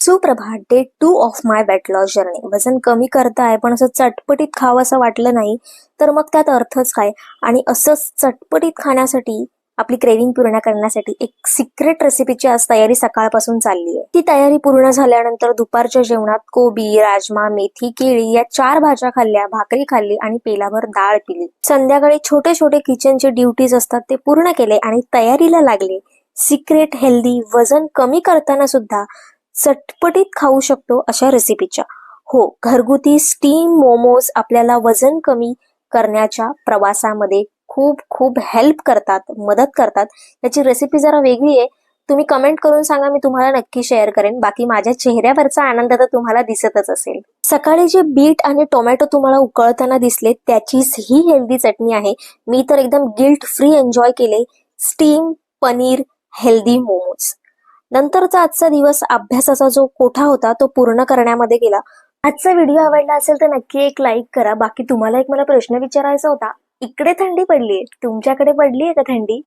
सुप्रभात. Day 2 of my weight loss journey. वजन कमी करताय पण असं चटपटीत खावं असं वाटलं नाही तर मग त्यात अर्थच काय. आणि असंच चटपटीत खाण्यासाठी आपली क्रेविंग पूर्ण करण्यासाठी एक सिक्रेट रेसिपीची आज तयारी सकाळपासून चालली आहे. ती तयारी पूर्ण झाल्यानंतर दुपारच्या जेवणात कोबी, राजमा, मेथी, केळी या 4 भाज्या खाल्ल्या, भाकरी खाल्ली आणि पेलाभर डाळ पिली. संध्याकाळी छोटे छोटे किचनचे ड्युटीज असतात ते पूर्ण केले आणि तयारीला लागले. सिक्रेट हेल्दी वजन कमी करताना सुद्धा चटपटीत खाऊ शकतो अशा रेसिपीच्या. हो, घरगुती स्टीम मोमोज आपल्याला वजन कमी करण्याच्या प्रवासामध्ये खूप खूप हेल्प करतात, मदत करतात. याची रेसिपी जरा वेगळी आहे. तुम्ही कमेंट करून सांगा, मी तुम्हाला नक्की शेअर करेन. बाकी माझ्या चेहऱ्यावरचा आनंद तर तुम्हाला दिसतच असेल. सकाळी जे बीट आणि टोमॅटो तुम्हाला उकळताना दिसले त्याचीच ही हेल्दी चटणी आहे. मी तर एकदम गिल्ट फ्री एन्जॉय केले स्टीम पनीर हेल्दी मोमोज. नंतरचा आजचा दिवस अभ्यासाचा जो कोठा होता तो पूर्ण करण्यामध्ये गेला. आजचा व्हिडिओ आवडला असेल तर नक्की एक लाईक करा. बाकी तुम्हाला एक मला प्रश्न विचारायचा होता. इकडे थंडी पडलीये, तुमच्याकडे पडलीये का थंडी?